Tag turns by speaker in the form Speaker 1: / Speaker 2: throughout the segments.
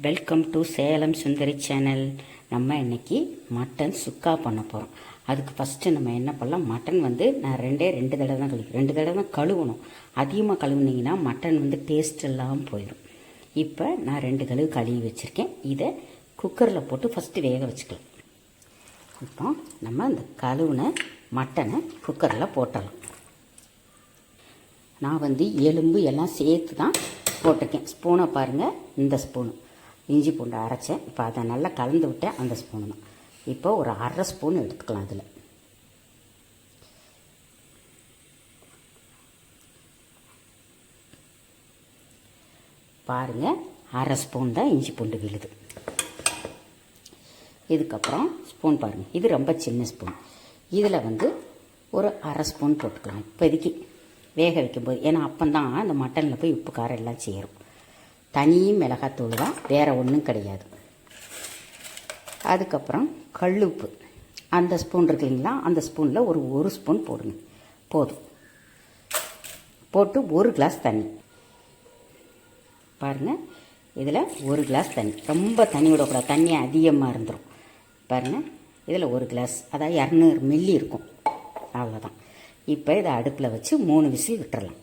Speaker 1: Welcome to Salem Sundari channel. நம்ம இன்றைக்கி mutton சுக்கா பண்ண போகிறோம். அதுக்கு ஃபஸ்ட்டு நம்ம என்ன பண்ணலாம், மட்டன் நான் ரெண்டு தடவை தான் கழுவி 2 தடவை தான் கழுவணும். அதிகமாக கழுவுனீங்கன்னா மட்டன் டேஸ்ட் இல்லாமல் போயிடும். இப்போ நான் 2 கழுவு கழுவி வச்சுருக்கேன். இதை குக்கரில் போட்டு ஃபஸ்ட்டு வேக வச்சுக்கலாம். இப்போ நம்ம இந்த கழுவுன மட்டனை குக்கரில் போட்டுடலாம். நான் எலும்பு எல்லாம் சேர்த்து தான் போட்டிருக்கேன். ஸ்பூனை பாருங்கள், இந்த ஸ்பூனு இஞ்சி பூண்டு அரைச்சேன். இப்போ அதை நல்லா கலந்து விட்டேன். அந்த ஸ்பூனு தான். இப்போ ஒரு 1/2 ஸ்பூன் எடுத்துக்கலாம். அதில் பாருங்கள், 1/2 ஸ்பூன் தான் இஞ்சி பூண்டு விழுது. இதுக்கப்புறம் ஸ்பூன் பாருங்கள், இது ரொம்ப சின்ன ஸ்பூன். இதில் ஒரு 1/2 ஸ்பூன் போட்டுக்கலாம் இப்போதைக்கு வேக வைக்கும்போது. ஏன்னா அப்போந்தான் அந்த மட்டனில் போய் உப்பு காரம் எல்லாம் சேரும். தனியும் மிளகாத்தூள் தான், வேறு ஒன்றும் கிடையாது. அதுக்கப்புறம் கல்லுப்பு அந்த ஸ்பூன் இருக்கு இல்லைங்களா, அந்த ஸ்பூனில் ஒரு ஸ்பூன் போடுங்க, போதும். போட்டு 1 கிளாஸ் தண்ணி பாருங்கள். இதில் 1 கிளாஸ் தண்ணி, ரொம்ப தண்ணி விடக்கூடாது, தண்ணி அதிகமாக இருந்துடும். பாருங்கள், இதில் 1 கிளாஸ், அதாவது 200 மில்லி இருக்கும், அவ்வளோதான். இப்போ இதை அடுப்பில் வச்சு 3 விசில் விட்டுறலாம்.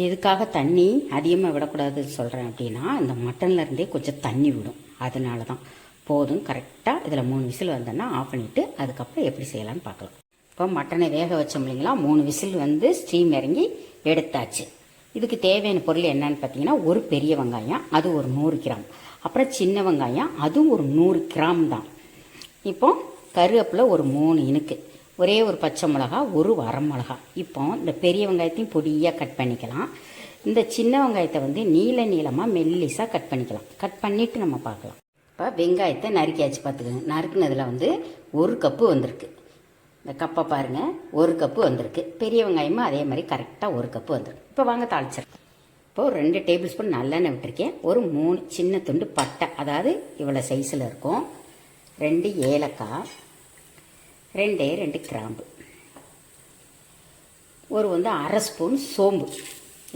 Speaker 1: எதுக்காக தண்ணி அதிகமாக விடக்கூடாதுன்னு சொல்கிறேன் அப்படின்னா, இந்த மட்டனில் இருந்தே கொஞ்சம் தண்ணி விடும். அதனால தான். போதும், கரெக்டாக இதில் 3 விசில் வந்தோன்னா ஆஃப் பண்ணிவிட்டு அதுக்கப்புறம் எப்படி செய்யலான்னு பார்க்கலாம். இப்போ மட்டனை வேக வச்சோம் இல்லைங்களா, 3 விசில் ஸ்டீம் இறங்கி எடுத்தாச்சு. இதுக்கு தேவையான பொருள் என்னன்னு பார்த்தீங்கன்னா, ஒரு பெரிய வெங்காயம், அது ஒரு 100 கிராம். அப்புறம் சின்ன வெங்காயம், அதுவும் ஒரு 100 கிராம் தான். இப்போ கருவேப்பிலை ஒரு 3 இனுக்கு, ஒரே ஒரு பச்சை மிளகா, ஒரு வரமிளகா. இப்போ இந்த பெரிய வெங்காயத்தையும் பொடியாக கட் பண்ணிக்கலாம். இந்த சின்ன வெங்காயத்தை நீளமாக மெல்லிஸாக கட் பண்ணிக்கலாம். கட் பண்ணிவிட்டு நம்ம பார்க்கலாம். இப்போ வெங்காயத்தை நறுக்கியாச்சு பார்த்துக்கோங்க. நறுக்குனதில் 1 கப்பு வந்திருக்கு. இந்த கப்பை பாருங்கள், 1 கப்பு வந்திருக்கு. பெரிய வெங்காயமும் அதே மாதிரி கரெக்டாக 1 கப்பு வந்திருக்கு. இப்போ வாங்க தாளிச்சிடலாம். இப்போது 2 டேபிள் ஸ்பூன் நல்லெண்ணெய் விட்டுருக்கேன். ஒரு 3 சின்ன துண்டு பட்டை, அதாவது இவ்வளோ சைஸில் இருக்கும். 2 ஏலக்காய், 2 கிராம்பு, ஒரு 1/2 ஸ்பூன் சோம்பு.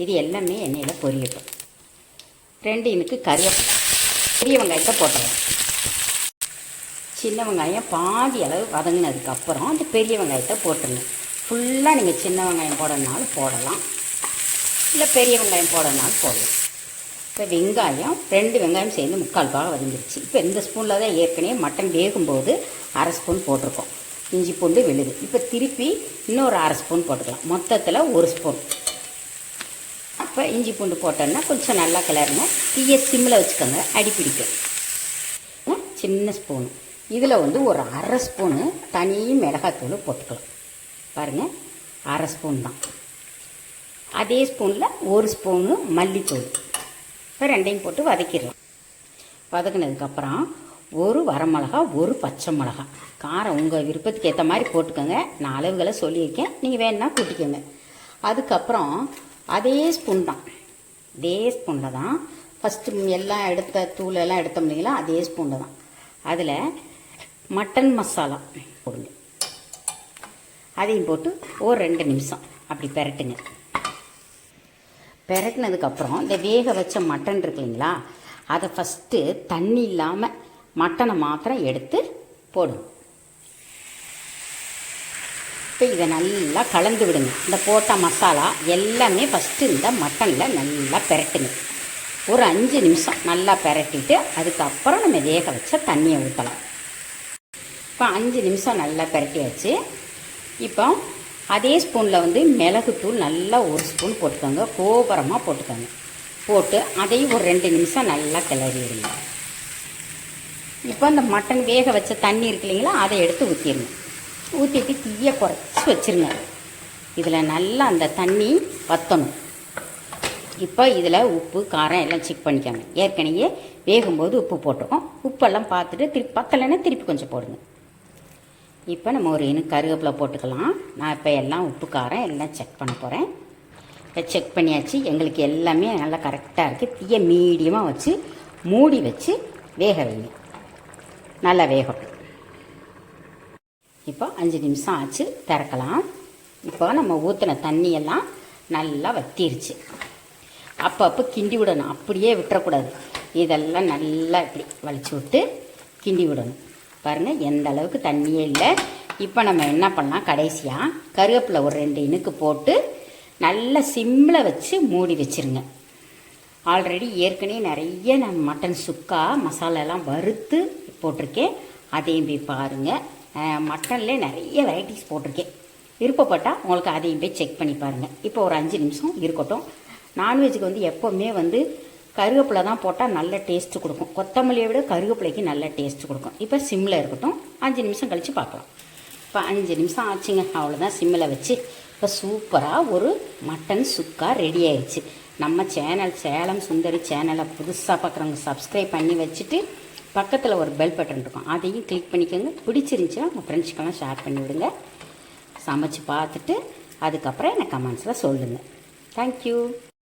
Speaker 1: இது எல்லாமே எண்ணெயில் பொரியட்டும். 2 இனுக்கு கருவேப்பிலை. பெரிய வெங்காயத்தை போட்டுறோம். சின்ன வெங்காயம் பாதி அளவு வதங்கினதுக்கப்புறம் அந்த பெரிய வெங்காயத்தை போட்டுருங்க. ஃபுல்லாக நீங்கள் சின்ன வெங்காயம் போடணுனாலும் போடலாம், இல்லை பெரிய வெங்காயம் போடணுனாலும் போடலாம். இப்போ வெங்காயம் 2 வெங்காயம் சேர்ந்து 3/4 பாகம் வதங்கிடுச்சு. இப்போ இந்த ஸ்பூனில் தான் ஏற்கனவே மட்டன் வேகும்போது 1/2 ஸ்பூன் போட்டிருக்கோம். இஞ்சி பூண்டு விழுது. இப்போ திருப்பி இன்னொரு 1/2 ஸ்பூன் போட்டுக்கலாம். மொத்தத்தில் 1 ஸ்பூன். அப்போ இஞ்சி பூண்டு போட்டோன்னா கொஞ்சம் நல்லா கிளறுங்க. தீயை சிம்மில் வச்சுக்கோங்க, அடிப்பிடிக்கும். சின்ன ஸ்பூனு. இதில் ஒரு 1/2 ஸ்பூனு தனி மிளகாத்தூள் போட்டுக்கலாம். பாருங்கள், 1/2 ஸ்பூன் தான். அதே ஸ்பூனில் 1 ஸ்பூனு மல்லித்தூள். இப்போ 2ஐயும் போட்டு வதக்கிடலாம். வதக்கினதுக்கப்புறம் ஒரு வரமிளகா, ஒரு பச்சை மிளகா. காரம் உங்கள் விருப்பத்துக்கு ஏற்ற மாதிரி போட்டுக்கோங்க. நான் அளவுகளை சொல்லியிருக்கேன், நீங்கள் வேணுன்னா கூட்டிக்கோங்க. அதுக்கப்புறம் அதே ஸ்பூன் தான், இதே ஸ்பூனில் தான் ஃபஸ்ட்டு எல்லாம் தூளெல்லாம் எடுத்தோம் இல்லைங்களா, அதே ஸ்பூனில் தான். அதில் மட்டன் மசாலா போடுங்க. அதையும் போட்டு ஒரு 2 நிமிஷம் அப்படி பெரட்டுங்க. பெரட்டினதுக்கப்புறம் இந்த வேக வச்ச மட்டன் இருக்கு இல்லைங்களா, அதை ஃபஸ்ட்டு தண்ணி இல்லாமல் மட்டனை மாத்திரம் எடுத்து போடுங்க. இப்போ இதை நல்லா கலந்து விடுங்க. இந்த போட்ட மசாலா எல்லாமே ஃபஸ்ட்டு இந்த மட்டனில் நல்லா பெரட்டுங்க. ஒரு 5 நிமிஷம் நல்லா பெரட்டிட்டு அதுக்கப்புறம் நம்ம வேக வச்ச தண்ணியை ஊற்றலாம். இப்போ 5 நிமிஷம் நல்லா பெரட்டியாச்சு. இப்போ அதே ஸ்பூனில் மிளகுத்தூள் நல்லா 1 ஸ்பூன் போட்டுக்கோங்க, கோபுரமாக போட்டுக்கோங்க. போட்டு அதையும் ஒரு 2 நிமிஷம் நல்லா கிளறி விடுங்க. இப்போ இந்த மட்டன் வேக வச்ச தண்ணி இருக்கு இல்லைங்களா, அதை எடுத்து ஊற்றிடுங்க. ஊற்றிட்டு தீயை குறைச்சி வச்சுருங்க. இதில் நல்லா அந்த தண்ணி வற்றணும். இப்போ இதில் உப்பு காரம் எல்லாம் செக் பண்ணிக்கோங்க. ஏற்கனவே வேகும்போது உப்பு போட்டுருக்கோம். உப்பெல்லாம் பார்த்துட்டு திருப்பி பத்தலைன்னா திருப்பி கொஞ்சம் போடுங்க. இப்போ நம்ம ஒரு கருவேப்பிலை போட்டுக்கலாம். நான் இப்போ எல்லாம் உப்பு காரம் எல்லாம் செக் பண்ண போகிறேன். இப்போ செக் பண்ணியாச்சு. எங்களுக்கு எல்லாமே நல்லா கரெக்டாக இருக்குது. தீயை மீடியமாக வச்சு மூடி வச்சு வேக வைங்க. நல்லா வேகட்டும். இப்போ 5 நிமிஷம் ஆச்சு, திறக்கலாம். இப்போ நம்ம ஊற்றின தண்ணியெல்லாம் நல்லா வத்திருச்சு. அப்பப்போ கிண்டி விடணும், அப்படியே விட்டுறக்கூடாது. இதெல்லாம் நல்லா இப்படி வலிச்சு விட்டு கிண்டி விடணும். பாருங்கள் எந்த அளவுக்கு தண்ணியே இல்லை. இப்போ நம்ம என்ன பண்ணலாம், கடைசியாக கருவேப்பிலை ஒரு 2 இனுக்கு போட்டு நல்லா சிம்மில் வச்சு மூடி வச்சுருங்க. ஆல்ரெடி ஏற்கனவே நிறைய நான் மட்டன் சுக்கா மசாலாலாம் வறுத்து போட்டிருக்கேன். அதையும் போய் பாருங்கள். மட்டன்லேயே நிறைய வெரைட்டிஸ் போட்டிருக்கேன். விருப்பப்பட்டால் உங்களுக்கு அதையும் போய் செக் பண்ணி பாருங்கள். இப்போ ஒரு 5 நிமிஷம் இருக்கட்டும். நான்வெஜ்ஜுக்கு வந்து எப்போவுமே வந்து கருவேப்பிலை தான் போட்டால் நல்ல டேஸ்ட்டு கொடுக்கும். கொத்தமல்லியை விட கருவேப்பிலைக்கு நல்ல டேஸ்ட்டு கொடுக்கும். இப்போ சிம்மில் இருக்கட்டும். 5 நிமிஷம் கழித்து பார்க்கலாம். இப்போ 5 நிமிஷம் ஆச்சுங்க. அவ்வளோதான், சிம்மில் வச்சு இப்போ சூப்பராக ஒரு மட்டன் சுக்கா ரெடி ஆயிடுச்சு. நம்ம சேனல் சேலம் சுந்தரி சேனலை புதுசாக பார்க்குறவங்க சப்ஸ்கிரைப் பண்ணி வச்சுட்டு பக்கத்தில் ஒரு பெல் பட்டன் இருக்கும், அதையும் கிளிக் பண்ணிக்கோங்க. பிடிச்சிருந்துச்சுன்னா உங்கள் ஃப்ரெண்ட்ஸ்க்கெல்லாம் ஷேர் பண்ணி விடுங்க. சமைச்சு பார்த்துட்டு அதுக்கப்புறம் எனக்கு கமெண்ட்ஸில் சொல்லுங்கள். தேங்க்யூ.